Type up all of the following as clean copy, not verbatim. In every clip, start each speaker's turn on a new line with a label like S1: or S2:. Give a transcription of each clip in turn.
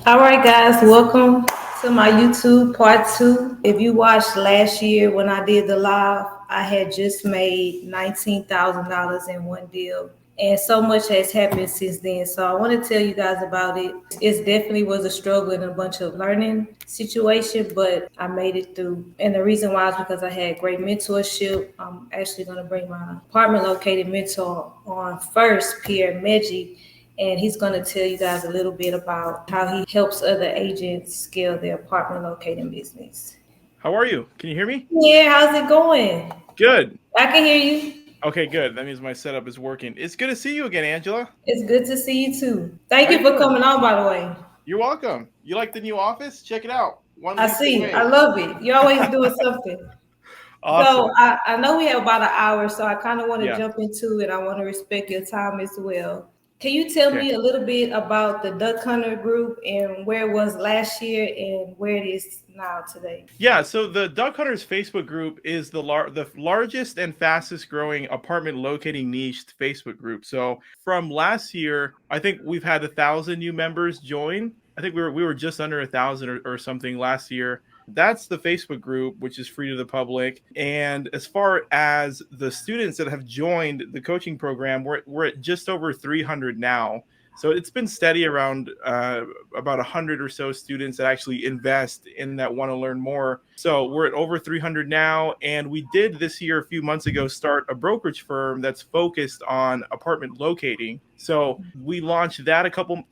S1: All right, guys, welcome to my YouTube part two. If you watched last year when I did the live, I had just made $19,000 in one deal. And so much has happened since then. So I want to tell you guys about it. It definitely was a struggle and a bunch of learning situation, but I made it through. And the reason why is because I had great mentorship. I'm actually going to bring my apartment located mentor on first, Pierre Meggi, and he's going to tell you guys a little bit about how he helps other agents scale their apartment locating business.
S2: How are you? Can you hear me?
S1: Yeah, how's it going?
S2: Good.
S1: I can hear you.
S2: Okay, good. That means my setup is working. It's good to see you again, Angela.
S1: It's good to see you too. Thank
S2: How
S1: you
S2: you
S1: for
S2: doing?
S1: coming on, by the way.
S2: You're welcome. You like the new office? Check it out. One
S1: I
S2: leap
S1: see. I
S2: away.
S1: love it. You're always doing something. So
S2: Awesome.
S1: I know we have about an hour, so I kind of want to
S2: Yeah.
S1: jump into it. I want to respect your time as well. Can you tell
S2: Okay.
S1: me a little bit about the Duck Hunter group and where it was last year and where it is now today?
S2: Yeah, so the Duck Hunters Facebook group is the largest and fastest growing apartment locating niche Facebook group. So from last year, I think we've had 1,000 new members join. I think we were just under 1,000 or something last year. That's the Facebook group, which is free to the public. And as far as the students that have joined the coaching program, we're at just over 300 now. So it's been steady around about 100 or so students that actually invest in that want to learn more. So we're at over 300 now. And we did this year, a few months ago, start a brokerage firm that's focused on apartment locating. So we launched that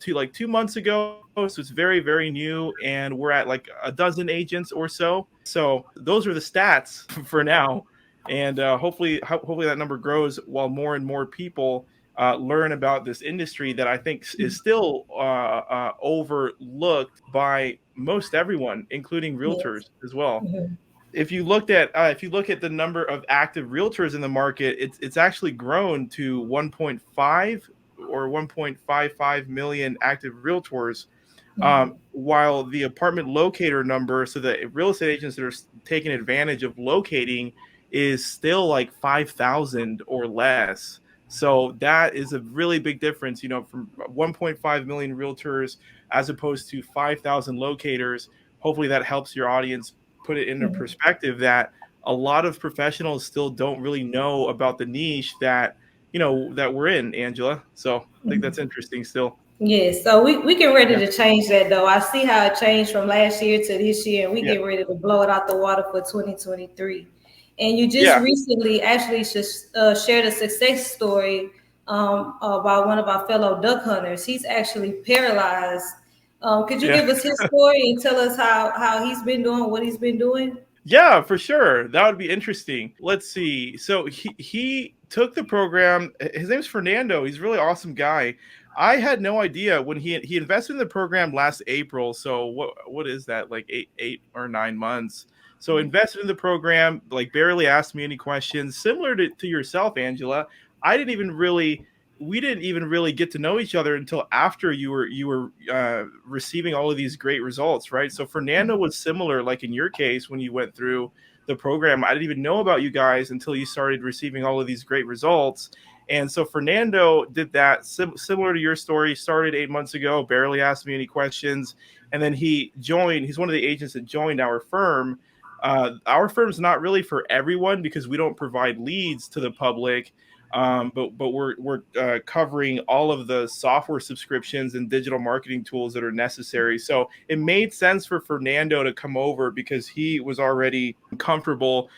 S2: like 2 months ago. So it's very, very new. And we're at like a dozen agents or so. So those are the stats for now. And hopefully that number grows while more and more people learn about this industry that I think is still overlooked by most everyone, including
S1: Yes.
S2: realtors as well.
S1: Mhm.
S2: If you look at the number of active realtors in the market, it's actually grown to 1.5 or 1.55 million active realtors, while the apartment locator number, so the real estate agents that are taking advantage of locating, is still like 5,000 or less. So that is a really big difference, from 1.5 million realtors as opposed to 5,000 locators. Hopefully that helps your audience put it into perspective that a lot of professionals still don't really know about the niche that we're in, Angela. So I think that's interesting still.
S1: Yes, so we get ready
S2: Yeah.
S1: to change that though. I see how it changed from last year to this year, and we
S2: Yeah.
S1: get ready to blow it out the water for 2023. And you just
S2: Yeah.
S1: recently actually shared a success story about one of our fellow duck hunters. He's actually paralyzed. Could you
S2: Yeah.
S1: give us his story and tell us how he's been doing, what he's been doing?
S2: Yeah, for sure. That would be interesting. Let's see. So he took the program. His name's Fernando. He's a really awesome guy. I had no idea when he invested in the program last April. So what is that, like eight or 9 months? So invested in the program, like barely asked me any questions. Similar to yourself, Angela. I didn't even really we didn't even really get to know each other until after you were receiving all of these great results, right? So Fernando was similar, like in your case when you went through the program. I didn't even know about you guys until you started receiving all of these great results. And so Fernando did that similar to your story. Started 8 months ago, barely asked me any questions, and then he joined. He's one of the agents that joined our firm. Our firm's not really for everyone because we don't provide leads to the public, but we're covering all of the software subscriptions and digital marketing tools that are necessary. So it made sense for Fernando to come over because he was already comfortable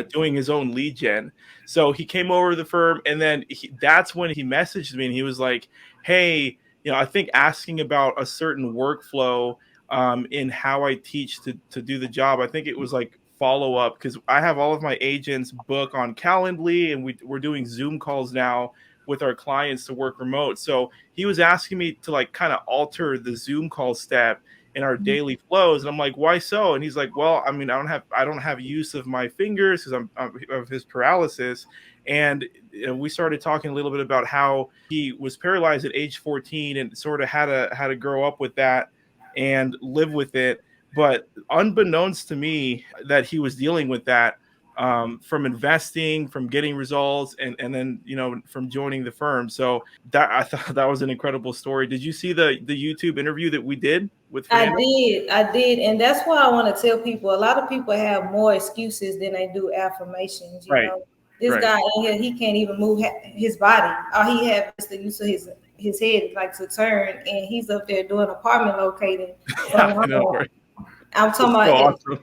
S2: doing his own lead gen. So he came over to the firm, and then that's when he messaged me, and he was like, "Hey, I think asking about a certain workflow in how I teach to do the job. I think it was like follow up because I have all of my agents book on Calendly, and we're doing Zoom calls now with our clients to work remote. So he was asking me to like kind of alter the Zoom call step in our daily flows, and I'm like, why so? And he's like, well, I mean, I don't have use of my fingers because I'm of his paralysis. And we started talking a little bit about how he was paralyzed at age 14 and sort of had to grow up with that and live with it. But unbeknownst to me that he was dealing with that, from investing, from getting results, and then from joining the firm. So that I thought that was an incredible story. Did you see the YouTube interview that we did with Fernando?
S1: I did, and that's why I want to tell people. A lot of people have more excuses than they do affirmations. You
S2: Right,
S1: know, this
S2: right.
S1: guy in here, he can't even move his body. All he has is the use of his head, like to turn, and he's up there doing apartment locating from
S2: Yeah, I know,
S1: home.
S2: right?
S1: I'm talking
S2: It's so
S1: about
S2: awesome.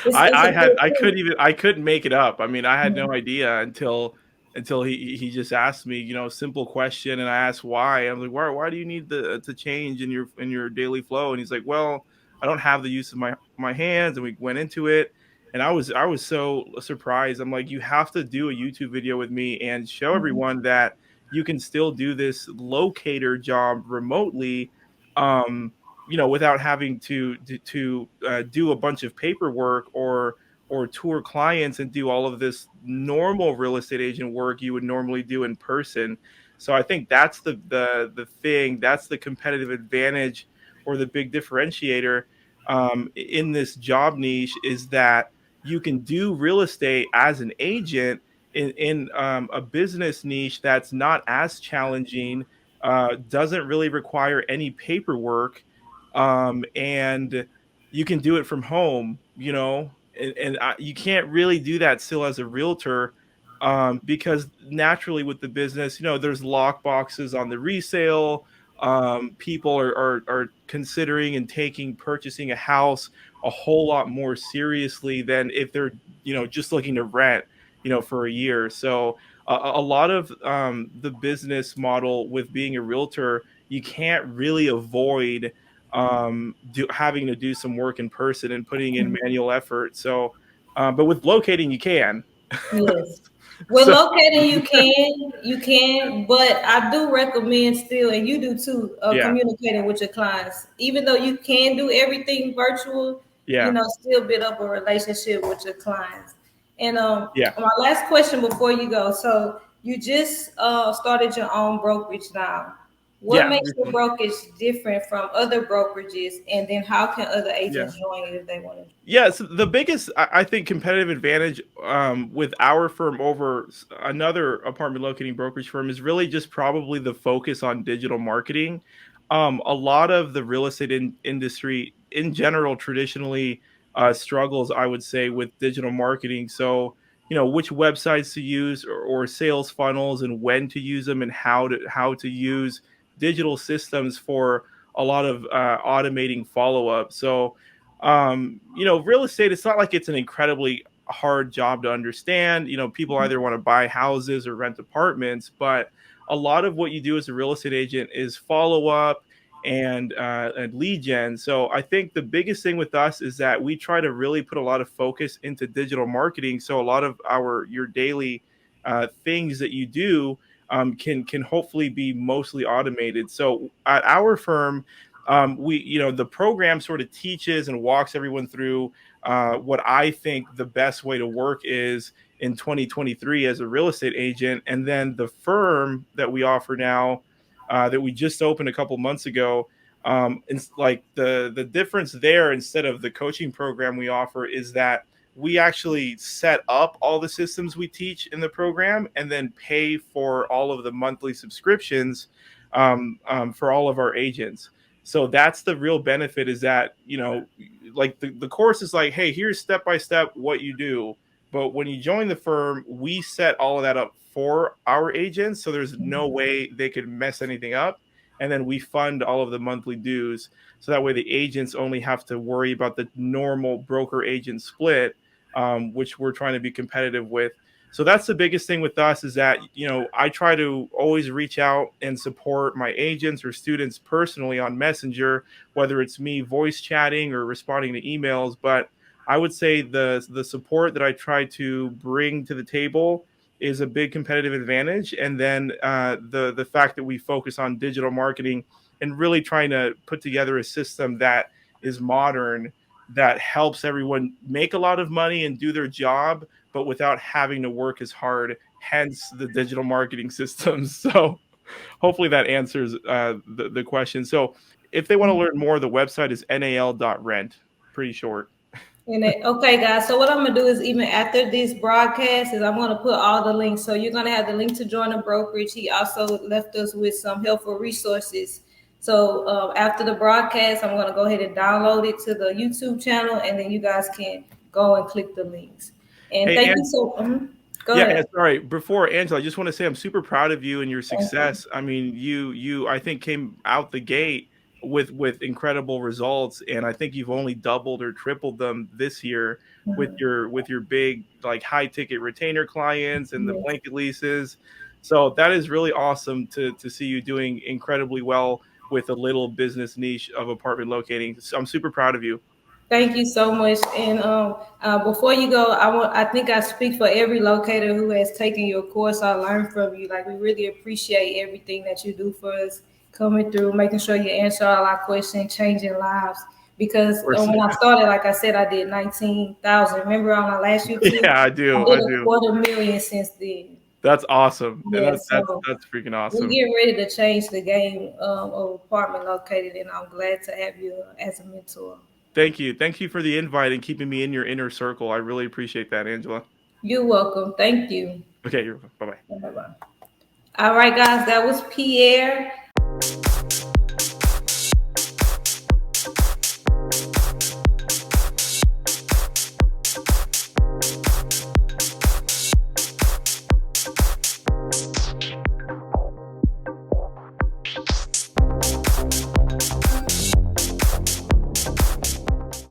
S1: it's a good
S2: I couldn't make it up. I mean, I had no
S1: thing.
S2: idea until he just asked me, simple question, and I asked why. I'm like, why do you need to change in your daily flow? And he's like, well, I don't have the use of my hands, and we went into it, and I was so surprised. I'm like, you have to do a YouTube video with me and show
S1: Mhm.
S2: everyone that you can still do this locator job remotely. Um, without having to do a bunch of paperwork or tour clients and do all of this normal real estate agent work you would normally do in person. So I think that's the thing, that's the competitive advantage or the big differentiator in this job niche, is that you can do real estate as an agent in a business niche that's not as challenging, doesn't really require any paperwork, and you can do it from home, and you can't really do that still as a realtor, because naturally with the business, there's lock boxes on the resale. People are considering and taking purchasing a house a whole lot more seriously than if they're just looking to rent for a year. So a lot of the business model with being a realtor, you can't really avoid having to do some work in person and putting in manual effort. So, but with locating, you can.
S1: Yes. With
S2: So,
S1: locating, you can, but I do recommend still, and you do too,
S2: yeah,
S1: communicating with your clients. Even though you can do everything virtual,
S2: yeah,
S1: still build up a relationship with your clients. And
S2: yeah,
S1: my last question before you go. So you just started your own brokerage now. What
S2: yeah,
S1: makes your
S2: recently.
S1: brokerage different from other brokerages? And then how can other
S2: Yeah.
S1: agents join you if they want to?
S2: Yeah, so the biggest, I think, competitive advantage with our firm over another apartment locating brokerage firm is really just probably the focus on digital marketing. A lot of the real estate industry in general traditionally struggles, I would say, with digital marketing. So, which websites to use, or sales funnels, and when to use them, and how to use digital systems for a lot of automating follow up. So, real estate, it's not like it's an incredibly hard job to understand. People either want to buy houses or rent apartments, but a lot of what you do as a real estate agent is follow up and lead gen. So I think the biggest thing with us is that we try to really put a lot of focus into digital marketing. So a lot of your daily things that you do can hopefully be mostly automated. So at our firm, the program sort of teaches and walks everyone through what I think the best way to work is in 2023 as a real estate agent. And then the firm that we offer now, that we just opened a couple months ago, it's like the difference there, instead of the coaching program we offer, is that we actually set up all the systems we teach in the program and then pay for all of the monthly subscriptions for all of our agents. So that's the real benefit, is that, like the course is like, hey, here's step by step what you do. But when you join the firm, we set all of that up for our agents. So there's no way they could mess anything up. And then we fund all of the monthly dues. So that way the agents only have to worry about the normal broker agent split, which we're trying to be competitive with. So that's the biggest thing with us, is that, I try to always reach out and support my agents or students personally on Messenger, whether it's me voice chatting or responding to emails. But I would say the support that I try to bring to the table is a big competitive advantage. And then the fact that we focus on digital marketing and really trying to put together a system that is modern, that helps everyone make a lot of money and do their job, but without having to work as hard, hence the digital marketing systems. So hopefully that answers the question. So if they want to learn more, the website is nal.rent. Pretty short.
S1: Okay, guys. So what I'm gonna do is even after this broadcast is I'm gonna put all the links. So you're gonna have the link to join the brokerage. He also left us with some helpful resources. So after the broadcast, I'm gonna go ahead and download it to the YouTube channel, and then you guys can go and click the links. And
S2: Hey,
S1: thank you
S2: and
S1: so. Go
S2: yeah,
S1: ahead.
S2: sorry. Before Angela, I just want to say I'm super proud of you and your
S1: Thank you.
S2: success. I mean, you I think came out the gate with incredible results, and I think you've only doubled or tripled them this year
S1: Mhm.
S2: with your big like high ticket retainer clients and the
S1: Yes.
S2: blanket leases. So that is really awesome to see you doing incredibly well with a little business niche of apartment locating. So I'm super proud of you.
S1: Thank you so much. And before you go, I think I speak for every locator who has taken your course. I learned from you. Like we really appreciate everything that you do for us, coming through, making sure you answer all our questions, changing lives. Because
S2: Of course.
S1: when I started, like I said, I did 19,000. Remember on my last YouTube,
S2: Yeah, I
S1: I
S2: do.
S1: did
S2: I
S1: a
S2: do.
S1: 250,000 since then.
S2: That's awesome, and
S1: Yeah, so
S2: that's freaking
S1: we're
S2: awesome.
S1: getting ready to change the game of apartment located, and I'm glad to have you as a mentor.
S2: Thank you for the invite and keeping me in your inner circle. I really appreciate that, Angela.
S1: You're welcome. Thank you.
S2: Okay, you're bye bye.
S1: Bye bye. All right, guys, that was Pierre.